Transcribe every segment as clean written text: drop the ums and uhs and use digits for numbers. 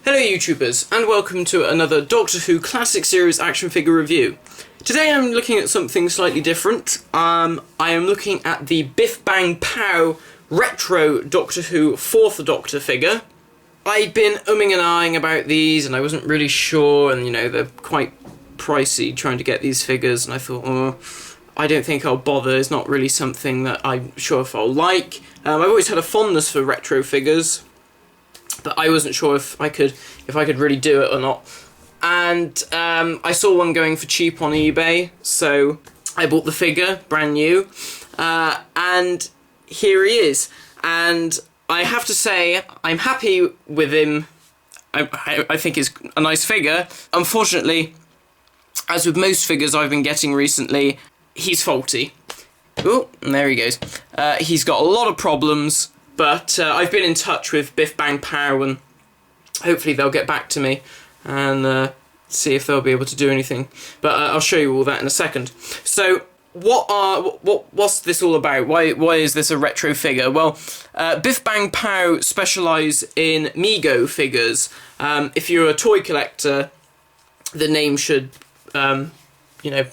Hello YouTubers, and welcome to another Doctor Who Classic Series action figure review. Today I'm looking at something slightly different. I am looking at the Bif Bang Pow retro Doctor Who 4th Doctor figure. I'd been umming and ahhing about these and I wasn't really sure, and you know, they're quite pricey trying to get these figures, and I thought, oh, I don't think I'll bother. It's not really something that I'm sure if I'll like. I've always had a fondness for retro figures, but I wasn't sure if I could really do it or not. And I saw one going for cheap on eBay, so I bought the figure, brand new, and here he is. And I have to say, I'm happy with him. I think it's a nice figure. Unfortunately, as with most figures I've been getting recently, he's faulty. Oh, and there he goes. He's got a lot of problems. But I've been in touch with Bif Bang Pow, and hopefully they'll get back to me and see if they'll be able to do anything. But I'll show you all that in a second. So what's this all about? Why is this a retro figure? Well, Bif Bang Pow specialise in Mego figures. If you're a toy collector, the name should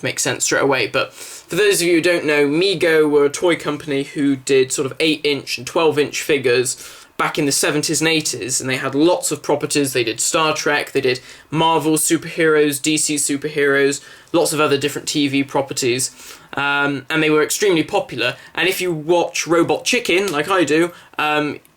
make sense straight away. But for those of you who don't know, Mego were a toy company who did sort of 8-inch and 12-inch figures back in the 70s and 80s, and they had lots of properties. They did Star Trek, they did Marvel superheroes, DC superheroes, lots of other different TV properties, and they were extremely popular. And if you watch Robot Chicken, like I do,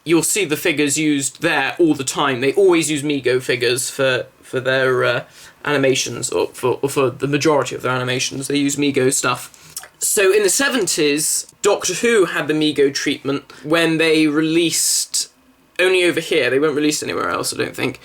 you'll see the figures used there all the time. They always use Mego figures for their animations, or for the majority of their animations. They use Mego stuff. So in the 70s, Doctor Who had the Mego treatment when they released, only over here, they weren't released anywhere else, I don't think.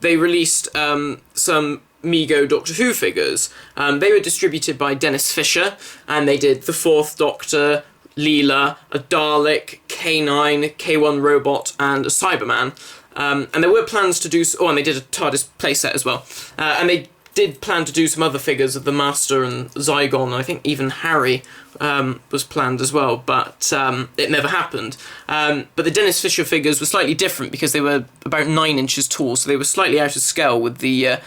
They released some Mego Doctor Who figures. They were distributed by Dennis Fisher, and they did the 4th Doctor, Leela, a Dalek, K9, K1 Robot, and a Cyberman. And there were plans to do... Oh, and they did a TARDIS playset as well. And they did plan to do some other figures of the Master and Zygon. I think even Harry was planned as well, but it never happened. But the Dennis Fisher figures were slightly different because they were about 9 inches tall, so they were slightly out of scale with the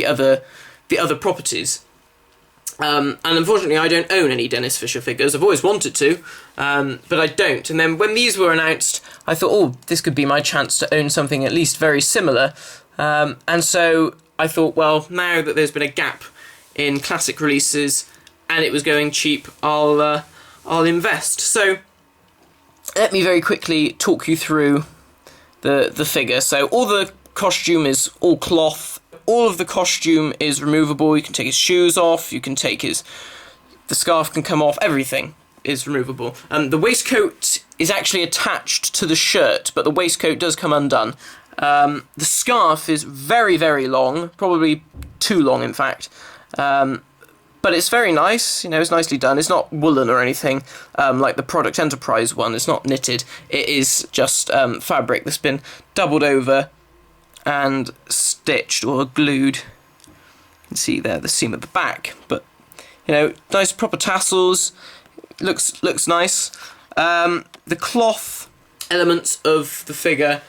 other properties. And unfortunately, I don't own any Dennis Fisher figures. I've always wanted to, but I don't. And then when these were announced, I thought, oh, this could be my chance to own something at least very similar. And so I thought, well, now that there's been a gap in classic releases and it was going cheap, I'll invest. So let me very quickly talk you through the figure. So all the costume is all cloth. All of the costume is removable. You can take his shoes off, you can take the scarf can come off, everything is removable. The waistcoat is actually attached to the shirt, but the waistcoat does come undone. The scarf is very, very long, probably too long in fact, but it's very nice, you know, it's nicely done. It's not woolen or anything, like the Product Enterprise one. It's not knitted, it is just fabric that's been doubled over and stitched or glued. You can see there the seam at the back, but you know, nice proper tassels. Looks nice. The cloth elements of the figure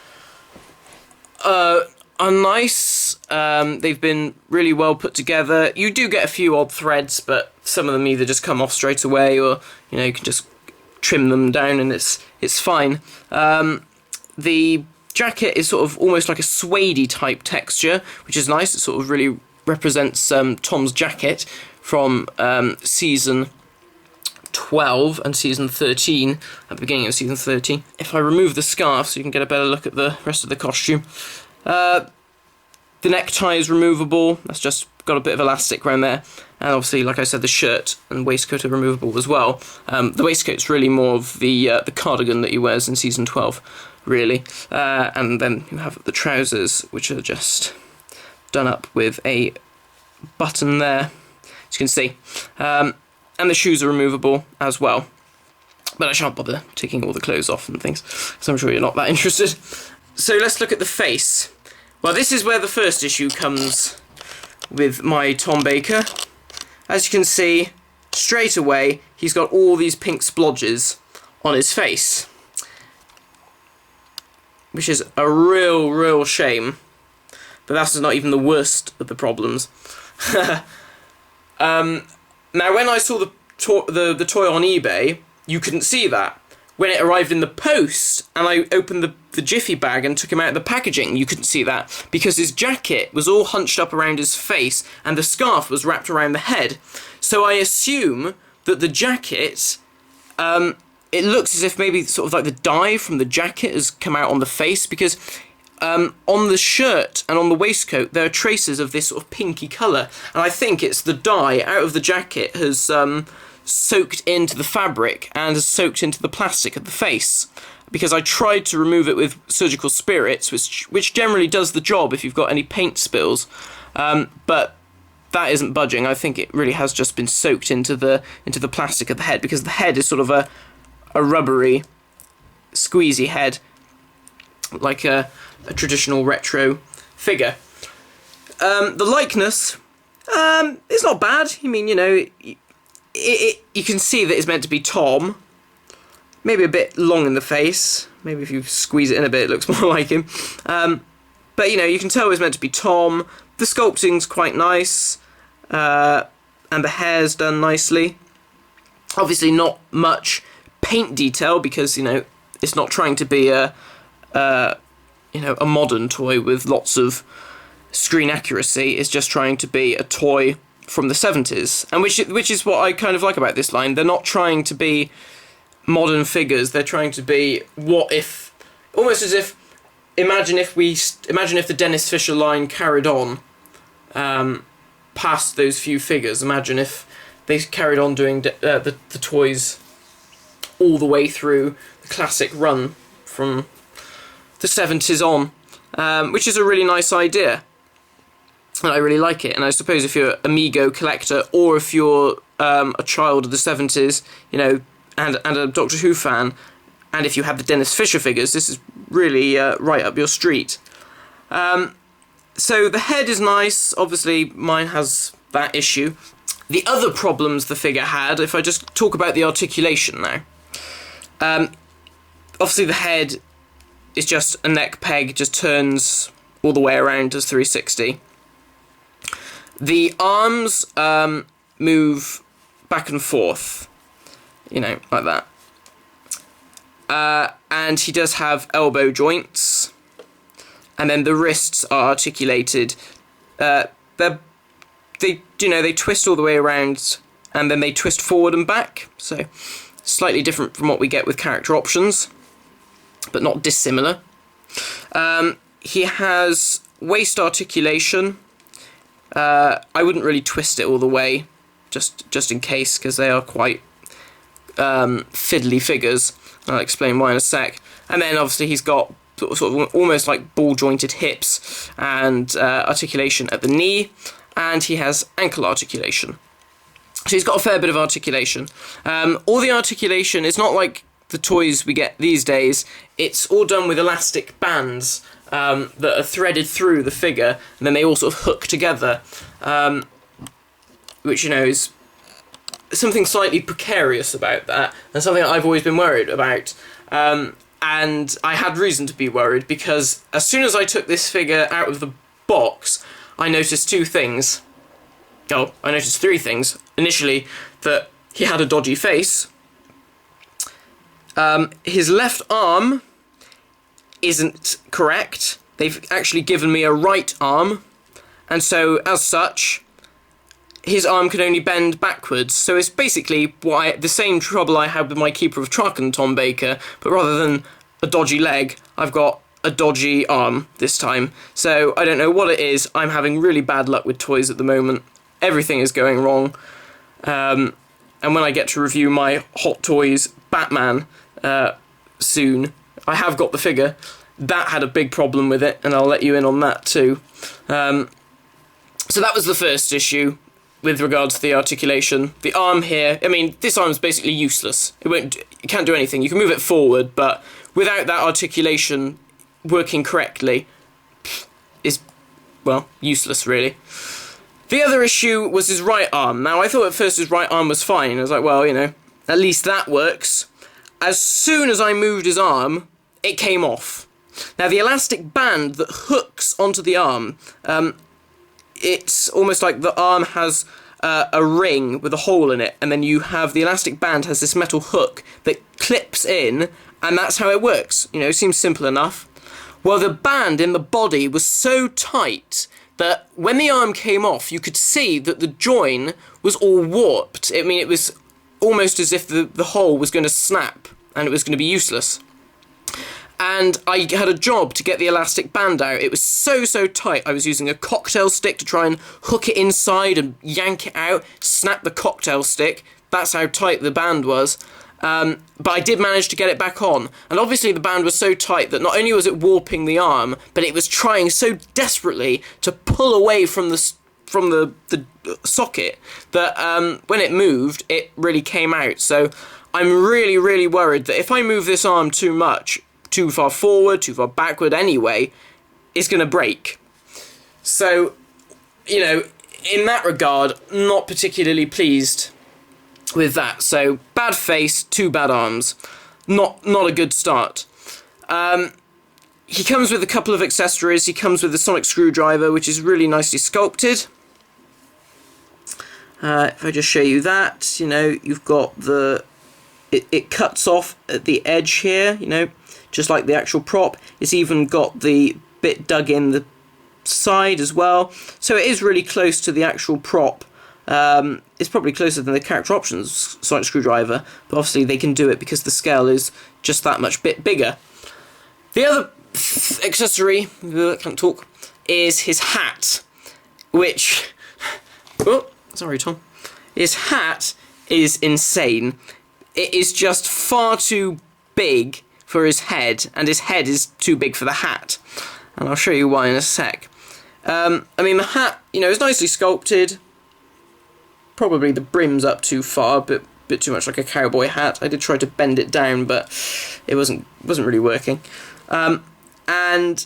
are nice. They've been really well put together. You do get a few odd threads, but some of them either just come off straight away, or you know, you can just trim them down and it's fine. The jacket is sort of almost like a suede type texture, which is nice. It sort of really represents Tom's jacket from season 12 and season 13, at the beginning of season 13. If I remove the scarf so you can get a better look at the rest of the costume. The necktie is removable. That's just got a bit of elastic around there. And obviously, like I said, the shirt and waistcoat are removable as well. The waistcoat's really more of the cardigan that he wears in season 12, really. And then you have the trousers, which are just done up with a button there, as you can see. And the shoes are removable as well. But I shan't bother taking all the clothes off and things, because I'm sure you're not that interested. So let's look at the face. Well, this is where the first issue comes with my Tom Baker. As you can see, straight away, he's got all these pink splodges on his face. which is a real shame. But that's not even the worst of the problems. Now, when I saw the toy on eBay, you couldn't see that. When it arrived in the post, and I opened the Jiffy bag and took him out of the packaging, you couldn't see that, because his jacket was all hunched up around his face, and the scarf was wrapped around the head. So I assume that the jacket, it looks as if maybe sort of like the dye from the jacket has come out on the face, because on the shirt and on the waistcoat there are traces of this sort of pinky colour, and I think it's the dye out of the jacket has soaked into the fabric and has soaked into the plastic of the face, because I tried to remove it with surgical spirits, which generally does the job if you've got any paint spills, but that isn't budging. I think it really has just been soaked into the plastic of the head, because the head is sort of a rubbery, squeezy head, like a traditional retro figure. The likeness, it's not bad. I mean, you know, you can see that it's meant to be Tom. Maybe a bit long in the face. Maybe if you squeeze it in a bit, it looks more like him. But, you know, you can tell it's meant to be Tom. The sculpting's quite nice. And the hair's done nicely. Obviously not much paint detail, because, you know, it's not trying to be a modern toy with lots of screen accuracy. It's just trying to be a toy from the 70s, and which is what I kind of like about this line. They're not trying to be modern figures. They're trying to be what if, almost as if, imagine if the Dennis Fisher line carried on past those few figures. Imagine if they carried on doing the toys all the way through the classic run from the 70s on, which is a really nice idea. And I really like it, and I suppose if you're an Amigo collector, or if you're a child of the 70s, you know, and a Doctor Who fan, and if you have the Dennis Fisher figures, this is really right up your street. So the head is nice. Obviously, mine has that issue. The other problems the figure had, if I just talk about the articulation now, obviously the head is just a neck peg, just turns all the way around, does 360. The arms move back and forth, you know, like that. And he does have elbow joints, and then the wrists are articulated. They twist all the way around, and then they twist forward and back. So slightly different from what we get with character options, but not dissimilar. He has waist articulation. I wouldn't really twist it all the way, just in case, because they are quite fiddly figures. I'll explain why in a sec. And then obviously he's got sort of almost like ball jointed hips and articulation at the knee, and he has ankle articulation. So he's got a fair bit of articulation. All the articulation is not like the toys we get these days. It's all done with elastic bands that are threaded through the figure, and then they all sort of hook together, which, you know, is something slightly precarious about that, and something that I've always been worried about. And I had reason to be worried, because as soon as I took this figure out of the box, I noticed two things. Oh, I noticed three things. Initially, that he had a dodgy face. His left arm isn't correct. They've actually given me a right arm, and so as such, his arm can only bend backwards. So it's basically the same trouble I had with my Keeper of Traken, Tom Baker, but rather than a dodgy leg, I've got a dodgy arm this time. So I don't know what it is. I'm having really bad luck with toys at the moment. Everything is going wrong. And when I get to review my Hot Toys Batman soon, I have got the figure. That had a big problem with it, and I'll let you in on that too. So that was the first issue with regards to the articulation. The arm here, I mean, this arm's basically useless. It can't do anything. You can move it forward, but without that articulation working correctly, is, well, useless really. The other issue was his right arm. Now, I thought at first his right arm was fine. I was like, well, you know, at least that works. As soon as I moved his arm, it came off. Now, the elastic band that hooks onto the arm, it's almost like the arm has a ring with a hole in it, and then you have the elastic band has this metal hook that clips in, and that's how it works. You know, it seems simple enough. Well, the band in the body was so tight that when the arm came off, you could see that the join was all warped. I mean, it was almost as if the hole was going to snap and it was going to be useless. And I had a job to get the elastic band out. It was so tight. I was using a cocktail stick to try and hook it inside and yank it out, snap the cocktail stick. That's how tight the band was. But I did manage to get it back on. And obviously the band was so tight that not only was it warping the arm, but it was trying so desperately to pull away from the socket that when it moved, it really came out. So I'm really worried that if I move this arm too much, too far forward, too far backward anyway, it's going to break. So, you know, in that regard, not particularly pleased with that. So, bad face, two bad arms. Not a good start. He comes with a couple of accessories. He comes with a sonic screwdriver, which is really nicely sculpted. If I just show you that, you know, you've got the... It cuts off at the edge here, you know, just like the actual prop. It's even got the bit dug in the side as well. So it is really close to the actual prop. It's probably closer than the character options sonic screwdriver, but obviously they can do it because the scale is just that much bit bigger. The other accessory, I can't talk, is his hat, which... Oh, sorry, Tom. His hat is insane. It is just far too big for his head, and his head is too big for the hat. And I'll show you why in a sec. I mean, the hat, you know, is nicely sculpted. Probably the brim's up too far, but a bit too much like a cowboy hat. I did try to bend it down, but it wasn't really working. And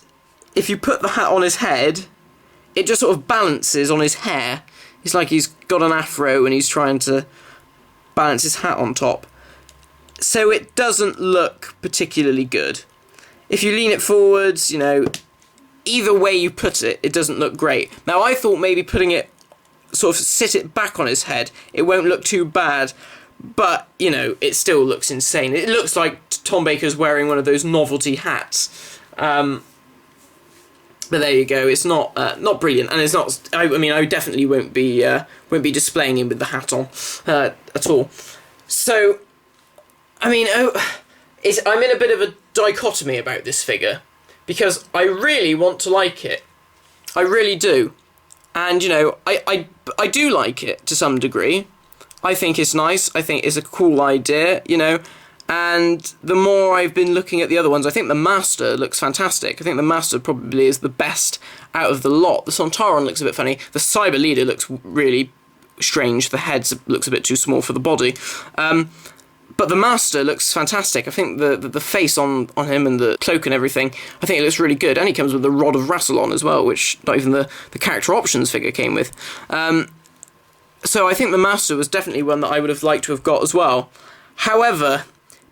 if you put the hat on his head, it just sort of balances on his hair. It's like he's got an afro and he's trying to balance his hat on top. So it doesn't look particularly good. If you lean it forwards, you know, either way you put it, it doesn't look great. Now, I thought maybe putting it, sort of sit it back on his head, it won't look too bad, but, you know, it still looks insane. It looks like Tom Baker's wearing one of those novelty hats. But there you go. It's not brilliant, and it's not. I mean, I definitely won't be displaying him with the hat on at all. So, I mean, I'm in a bit of a dichotomy about this figure because I really want to like it. I really do, and you know, I do like it to some degree. I think it's nice. I think it's a cool idea. You know. And the more I've been looking at the other ones, I think the Master looks fantastic. I think the Master probably is the best out of the lot. The Sontaran looks a bit funny. The Cyber Leader looks really strange. The head looks a bit too small for the body. But the Master looks fantastic. I think the face on him and the cloak and everything, I think it looks really good. And he comes with the Rod of Rassilon as well, which not even the character options figure came with. So I think the Master was definitely one that I would have liked to have got as well. However,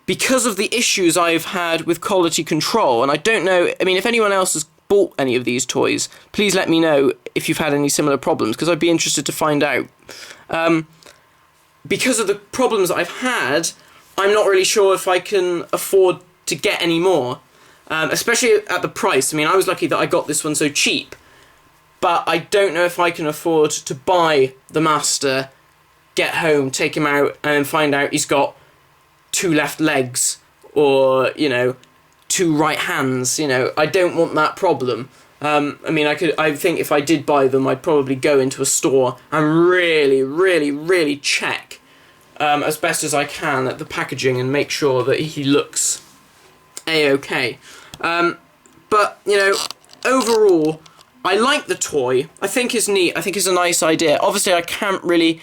because of the issues I've had with quality control, and I don't know, I mean, if anyone else has bought any of these toys, please let me know if you've had any similar problems, because I'd be interested to find out. Because of the problems that I've had, I'm not really sure if I can afford to get any more, especially at the price. I mean, I was lucky that I got this one so cheap, but I don't know if I can afford to buy the Master, get home, take him out, and find out he's got 2 left legs, or, you know, 2 right hands. You know, I don't want that problem. I mean, I think if I did buy them, I'd probably go into a store and really check as best as I can at the packaging and make sure that he looks a-okay. But, you know, overall, I like the toy. I think it's neat. I think it's a nice idea. Obviously, I can't really...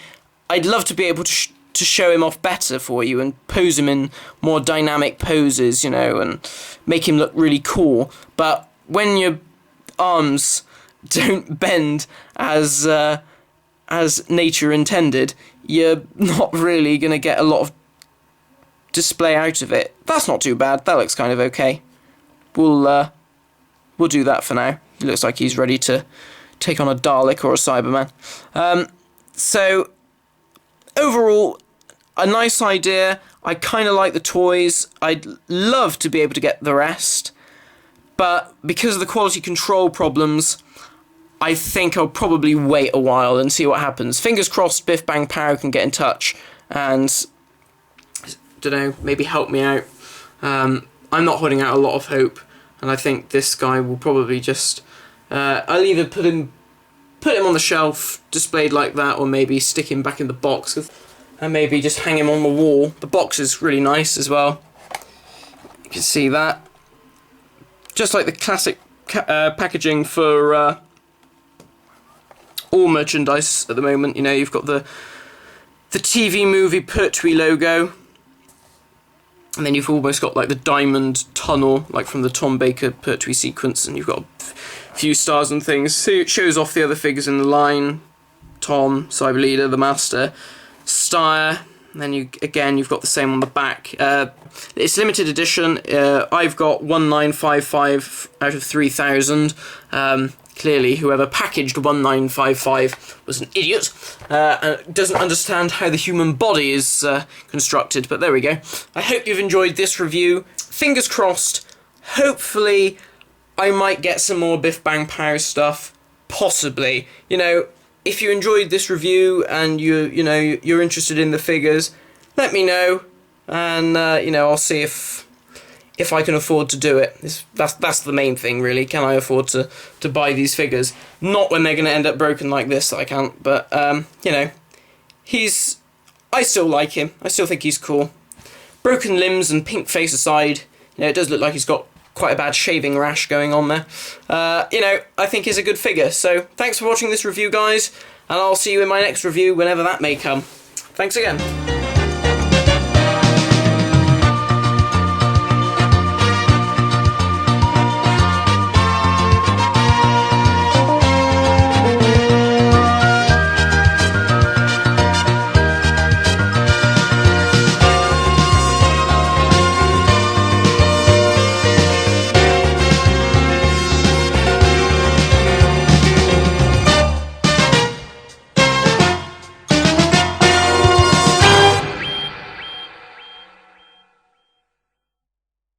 I'd love to be able to show him off better for you and pose him in more dynamic poses, you know, and make him look really cool. But when your arms don't bend as nature intended, you're not really going to get a lot of display out of it. That's not too bad. That looks kind of okay. We'll we'll do that for now. He looks like he's ready to take on a Dalek or a Cyberman. So, overall, a nice idea. I kind of like the toys. I'd love to be able to get the rest, but because of the quality control problems, I think I'll probably wait a while and see what happens. Fingers crossed Bif Bang Pow can get in touch and, don't know, maybe help me out. I'm not holding out a lot of hope, and I think this guy will probably just... I'll either put him on the shelf, displayed like that, or maybe stick him back in the box, and maybe just hang him on the wall. The box is really nice as well. You can see that. Just like the classic packaging for all merchandise at the moment. You know, you've got the TV movie Pertwee logo, and then you've almost got like the diamond tunnel, like from the Tom Baker Pertwee sequence, and you've got a few stars and things. So it shows off the other figures in the line: Tom, Cyber Leader, the Master, Steyr. And then you've got the same on the back. It's limited edition. I've got 1955 out of 3,000. Clearly, whoever packaged 1955 was an idiot and doesn't understand how the human body is constructed. But there we go. I hope you've enjoyed this review. Fingers crossed. Hopefully, I might get some more Bif Bang Pow stuff. Possibly. You know, if you enjoyed this review and you're interested in the figures, let me know, and I'll see if I can afford to do it. That's the main thing, really. Can I afford to buy these figures? Not when they're going to end up broken like this, I can't. But I still like him. I still think he's cool. Broken limbs and pink face aside, it does look like he's got quite a bad shaving rash going on there. I think he's a good figure. So thanks for watching this review, guys, and I'll see you in my next review whenever that may come. Thanks again.